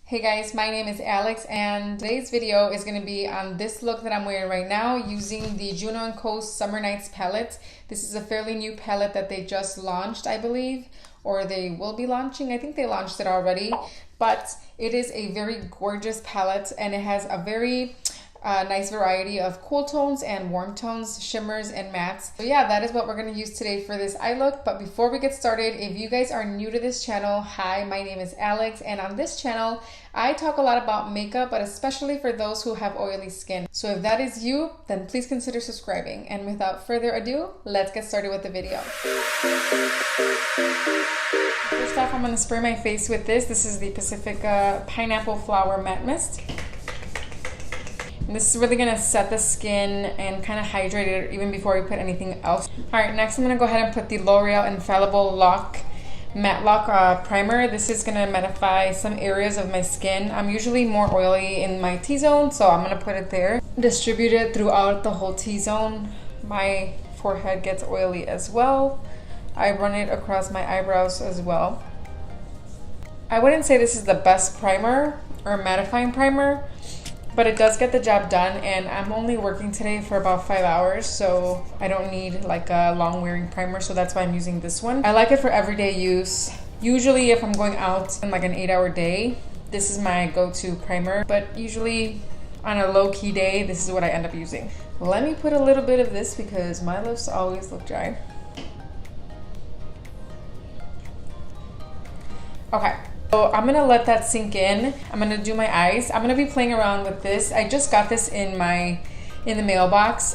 Hey guys, my name is Alex and today's video is going to be on this look that I'm wearing right now using the Juno&Co Summer Nights palette. This is a fairly new palette that they just launched, I believe, or they will be launching. I think they launched it already, but it is a very gorgeous palette and it has a very nice variety of cool tones and warm tones, shimmers and mattes. So yeah, that is what we're going to use today for this eye look. But before we get started, if you guys are new to this channel, hi, my name is Alex, and on this channel I talk a lot about makeup, but especially for those who have oily skin. So if that is you, then please consider subscribing. And without further ado, let's get started with the video. First off, I'm going to spray my face with this. This is the Pacifica Pineapple Flower Matte Mist. And this is really going to set the skin and kind of hydrate it even before we put anything else. Alright, next I'm going to go ahead and put the L'Oreal Infallible Matte Lock Primer. This is going to mattify some areas of my skin. I'm usually more oily in my T-zone, so I'm going to put it there. Distribute it throughout the whole T-zone. My forehead gets oily as well. I run it across my eyebrows as well. I wouldn't say this is the best primer or mattifying primer, but it does get the job done, and I'm only working today for about 5 hours, so I don't need like a long wearing primer, so that's why I'm using this one. I like it for everyday use. Usually if I'm going out in like an 8-hour day, this is my go-to primer, but usually on a low-key day, this is what I end up using. Let me put a little bit of this because my lips always look dry. Okay. So I'm gonna let that sink in. I'm gonna do my eyes. I'm gonna be playing around with this. I just got this in the mailbox.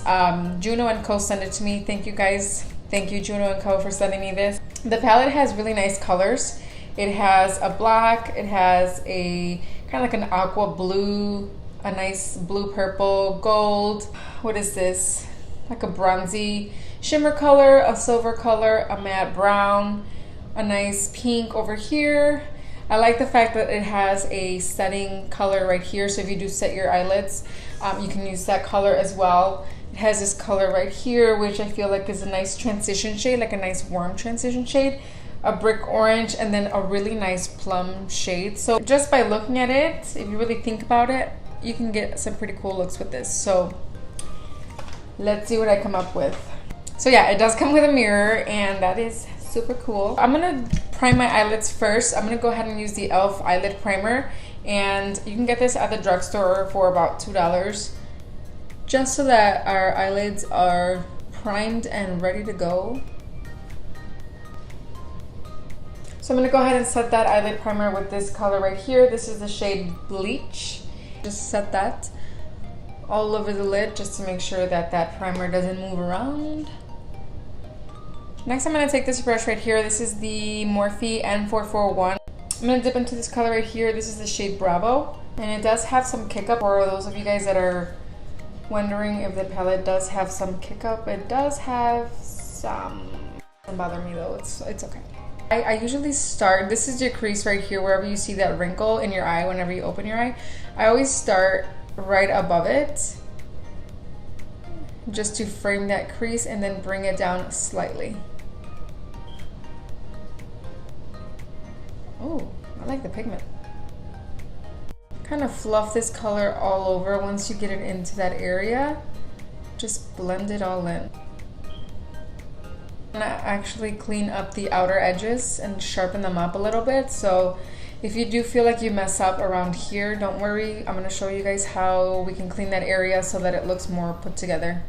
Juno&Co sent it to me. Thank you guys. Thank you Juno&Co for sending me this. The palette has really nice colors. It has a black, it has a kind of like an aqua blue, a nice blue purple, gold. What is this? Like a bronzy shimmer color, a silver color, a matte brown, a nice pink over here. I like the fact that it has a setting color right here, so if you do set your eyelids, you can use that color as well. It has this color right here, which I feel like is a nice transition shade, like a nice warm transition shade, a brick orange, and then a really nice plum shade. So just by looking at it, if you really think about it, you can get some pretty cool looks with this. So let's see what I come up with. So yeah, it does come with a mirror, and that is super cool. I'm gonna prime my eyelids first. I'm gonna go ahead and use the e.l.f. eyelid primer, and you can get this at the drugstore for about $2, just so that our eyelids are primed and ready to go. So I'm gonna go ahead and set that eyelid primer with this color right here. This is the shade Bleach. Just set that all over the lid just to make sure that that primer doesn't move around. Next, I'm going to take this brush right here. This is the Morphe N441. I'm going to dip into this color right here. This is the shade Bravo. And it does have some kick up. For those of you guys that are wondering if the palette does have some kick up, it does have some. Doesn't bother me though. It's okay. I usually start, this is your crease right here, wherever you see that wrinkle in your eye whenever you open your eye. I always start right above it, just to frame that crease, and then bring it down slightly. Oh, I like the pigment. Kind of fluff this color all over. Once you get it into that area, just blend it all in. I'm gonna actually clean up the outer edges and sharpen them up a little bit. So if you do feel like you mess up around here, don't worry. I'm gonna show you guys how we can clean that area so that it looks more put together.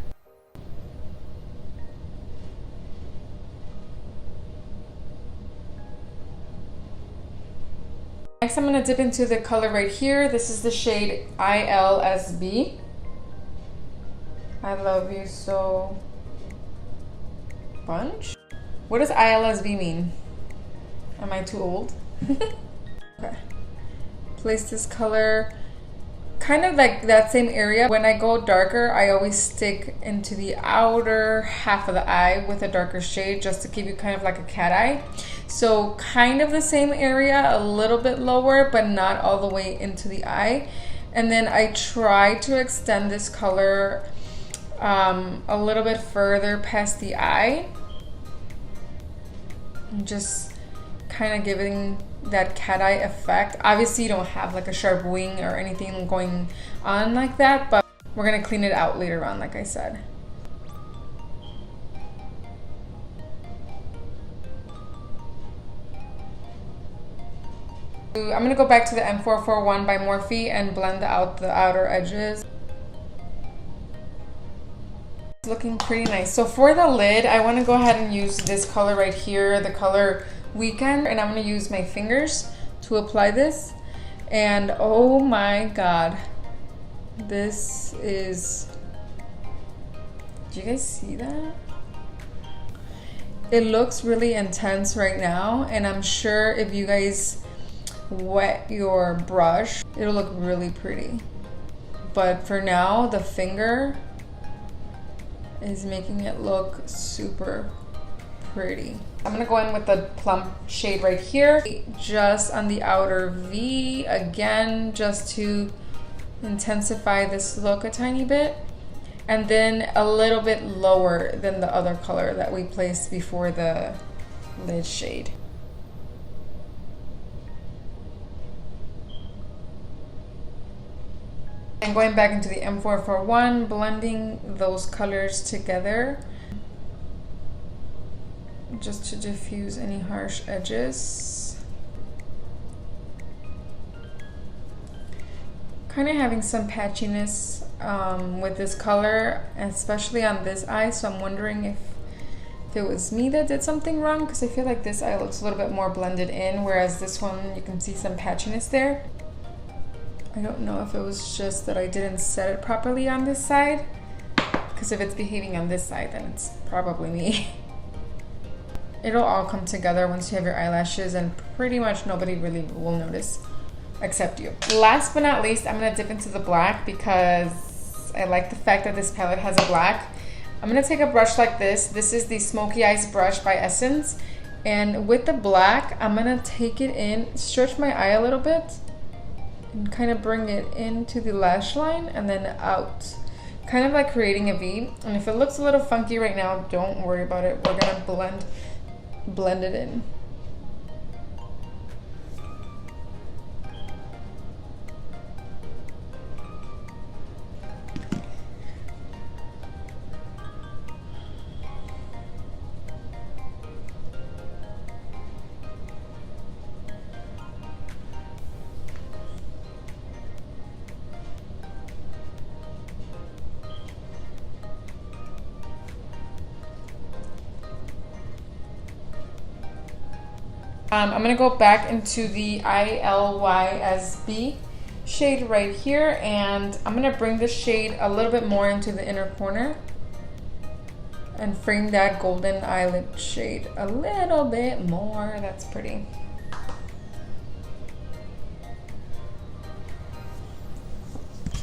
Next, I'm going to dip into the color right here. This is the shade ILSB. I love you so much. What does ILSB mean? Am I too old? Okay. Place this color kind of like that same area. When I go darker, I always stick into the outer half of the eye with a darker shade just to give you kind of like a cat eye. So kind of the same area, a little bit lower, but not all the way into the eye. And then I try to extend this color a little bit further past the eye. And just kind of giving that cat eye effect. Obviously you don't have like a sharp wing or anything going on like that, but we're gonna clean it out later on, like I said. I'm gonna go back to the M441 by Morphe and blend out the outer edges. It's looking pretty nice. So for the lid, I wanna go ahead and use this color right here, the color Weekend, and I'm gonna use my fingers to apply this. And oh my God, this is, do you guys see that? It looks really intense right now, and I'm sure if you guys wet your brush, it'll look really pretty. But for now, the finger is making it look super pretty. I'm gonna go in with the plum shade right here, just on the outer V, again, just to intensify this look a tiny bit. And then a little bit lower than the other color that we placed before the lid shade. And going back into the M441, blending those colors together just to diffuse any harsh edges. Kind of having some patchiness with this color, especially on this eye, so I'm wondering if it was me that did something wrong, because I feel like this eye looks a little bit more blended in, whereas this one you can see some patchiness there. I don't know if it was just that I didn't set it properly on this side, because if it's behaving on this side, then it's probably me. It'll all come together once you have your eyelashes, and pretty much nobody really will notice except you. Last but not least, I'm gonna dip into the black because I like the fact that this palette has a black. I'm gonna take a brush like this. This is the Smoky Eyes brush by Essence. And with the black, I'm gonna take it in, stretch my eye a little bit, and kind of bring it into the lash line and then out. Kind of like creating a V. And if it looks a little funky right now, don't worry about it. We're gonna blend it in. I'm gonna go back into the ILYSB shade right here, and I'm gonna bring the shade a little bit more into the inner corner and frame that golden eyelid shade a little bit more. That's pretty.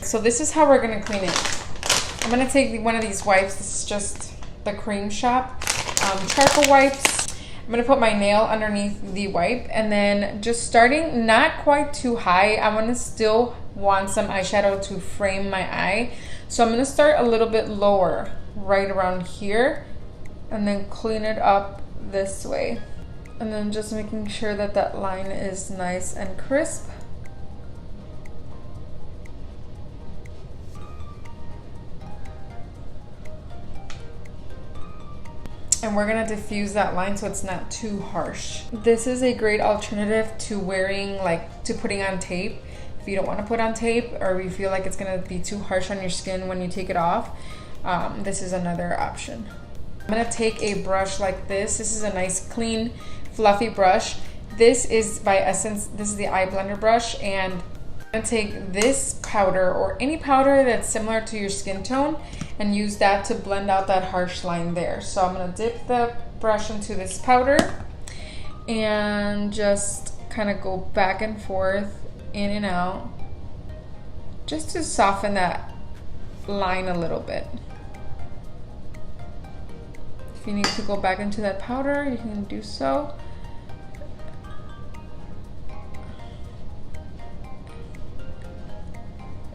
So this is how we're gonna clean it. I'm gonna take one of these wipes. This is just the Cream Shop charcoal wipes. I'm gonna put my nail underneath the wipe, and then just starting not quite too high. I'm gonna still want some eyeshadow to frame my eye. So I'm gonna start a little bit lower, right around here, and then clean it up this way. And then just making sure that that line is nice and crisp. And we're gonna diffuse that line so it's not too harsh. This is a great alternative to wearing, to putting on tape. If you don't wanna put on tape, or you feel like it's gonna be too harsh on your skin when you take it off, this is another option. I'm gonna take a brush like this. This is a nice, clean, fluffy brush. This is by Essence. This is the eye blender brush, and I'm gonna take this powder, or any powder that's similar to your skin tone, and use that to blend out that harsh line there. So I'm gonna dip the brush into this powder and just kind of go back and forth, in and out, just to soften that line a little bit. If you need to go back into that powder, you can do so.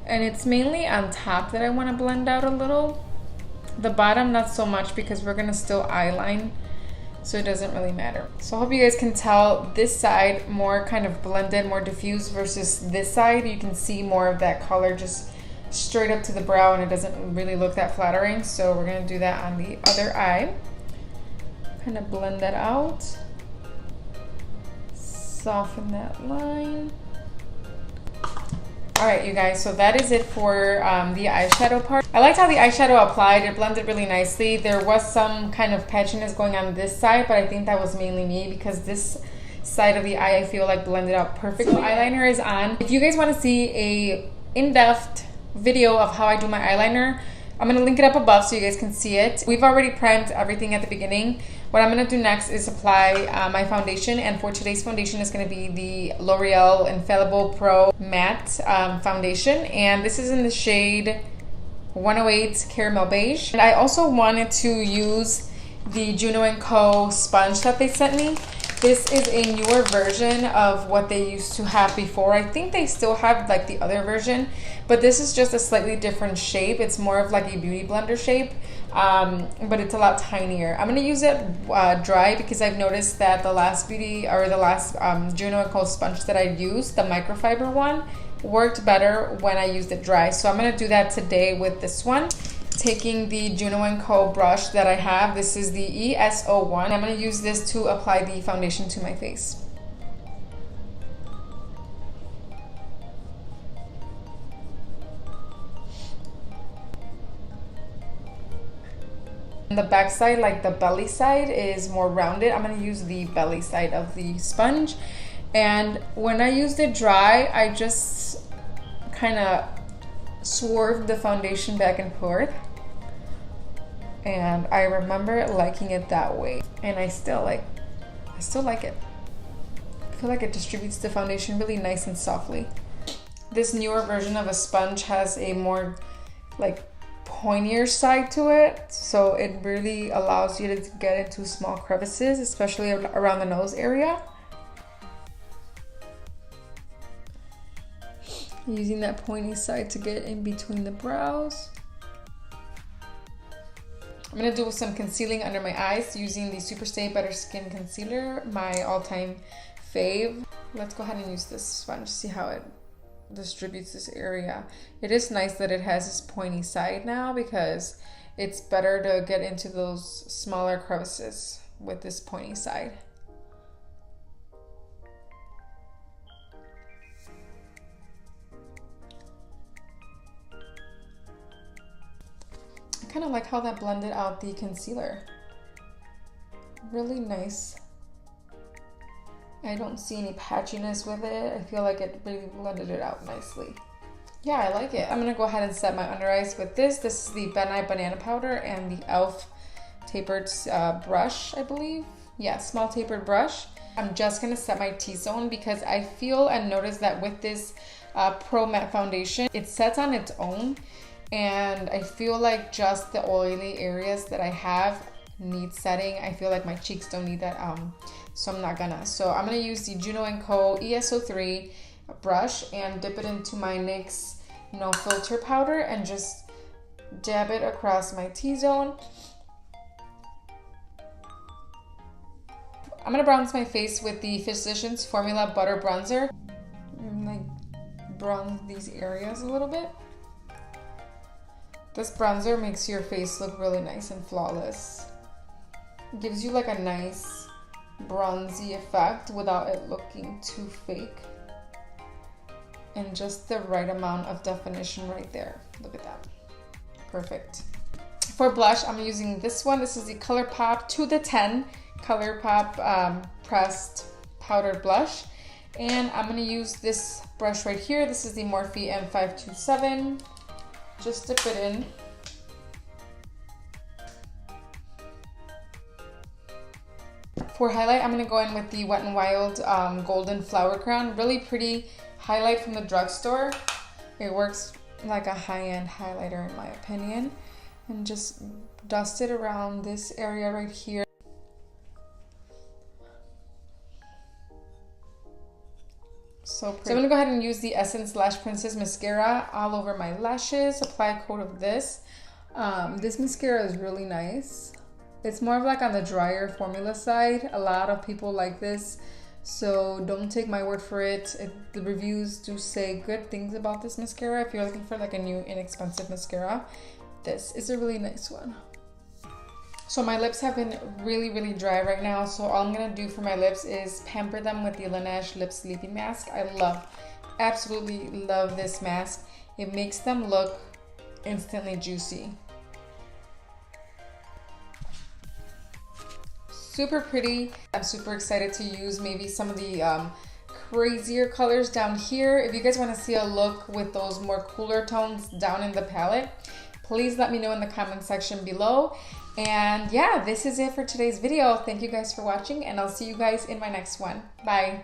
And it's mainly on top that I want to blend out a little. The bottom, not so much, because we're going to still eyeline. so it doesn't really matter. So I hope you guys can tell this side more kind of blended, more diffused versus this side. You can see more of that color just straight up to the brow, and it doesn't really look that flattering. So we're gonna do that on the other eye. Kind of blend that out. Soften that line. All right, you guys, so that is it for the eyeshadow part. I liked how the eyeshadow applied. It blended really nicely. There was some kind of patchiness going on this side, but I think that was mainly me because this side of the eye I feel like blended out perfectly. So eyeliner is on. If you guys want to see a in-depth video of how I do my eyeliner, I'm going to link it up above so you guys can see it. We've already primed everything at the beginning. What I'm going to do next is apply my foundation, and for today's foundation is going to be the L'Oreal Infallible Pro Matte Foundation, and this is in the shade 108 Caramel Beige. And I also wanted to use the Juno&Co sponge that they sent me. This is a newer version of what they used to have before. I think they still have like the other version, but this is just a slightly different shape. It's more of like a beauty blender shape, but it's a lot tinier. I'm gonna use it dry because I've noticed that the last Juno&Co sponge that I used, the microfiber one, worked better when I used it dry. So I'm gonna do that today with this one. Taking the Juno&Co brush that I have, this is the ES01. I'm going to use this to apply the foundation to my face. The back side, like the belly side, is more rounded. I'm going to use the belly side of the sponge. And when I used it dry, I just kind of swerved the foundation back and forth, and I remember liking it that way, and I still like it. I feel like it distributes the foundation really nice and softly. This newer version of a sponge has a more like pointier side to it, so it really allows you to get into small crevices, especially around the nose area. Using that pointy side to get in between the brows. I'm going to do some concealing under my eyes using the Superstay Better Skin Concealer, my all-time fave. Let's go ahead and use this sponge, see how it distributes this area. It is nice that it has this pointy side now because it's better to get into those smaller crevices with this pointy side. I kind of like how that blended out the concealer. Really nice. I don't see any patchiness with it. I feel like it really blended it out nicely. Yeah, I like it. I'm gonna go ahead and set my under eyes with this. This is the Ben Nye Banana Powder and the e.l.f. tapered brush, I believe. Yeah, small tapered brush. I'm just gonna set my T-zone because I feel and notice that with this Pro Matte Foundation, it sets on its own. And I feel like just the oily areas that I have need setting. I feel like my cheeks don't need that, so I'm not gonna. So I'm gonna use the Juno&Co ES03 brush and dip it into my NYX No Filter powder and just dab it across my T-zone. I'm gonna bronze my face with the Physicians Formula Butter Bronzer. Like bronze these areas a little bit. This bronzer makes your face look really nice and flawless. It gives you like a nice bronzy effect without it looking too fake. And just the right amount of definition right there. Look at that. Perfect. For blush, I'm using this one. This is the ColourPop to the 10 ColourPop pressed powdered blush. And I'm gonna use this brush right here. This is the Morphe M527. Just dip it in. For highlight, I'm going to go in with the Wet n Wild Golden Flower Crown. Really pretty highlight from the drugstore. It works like a high-end highlighter in my opinion. And just dust it around this area right here. So pretty. So I'm going to go ahead and use the Essence Lash Princess Mascara all over my lashes. Apply a coat of this. This mascara is really nice. It's more of like on the drier formula side. A lot of people like this, so don't take my word for it. The reviews do say good things about this mascara. If you're looking for like a new inexpensive mascara, this is a really nice one. So my lips have been really dry right now, so all I'm gonna do for my lips is pamper them with the Laneige Lip Sleeping Mask. I absolutely love this mask. It makes them look instantly juicy. Super pretty. I'm super excited to use maybe some of the crazier colors down here. If you guys want to see a look with those more cooler tones down in the palette, please let me know in the comment section below. And yeah, this is it for today's video. Thank you guys for watching, and I'll see you guys in my next one. Bye.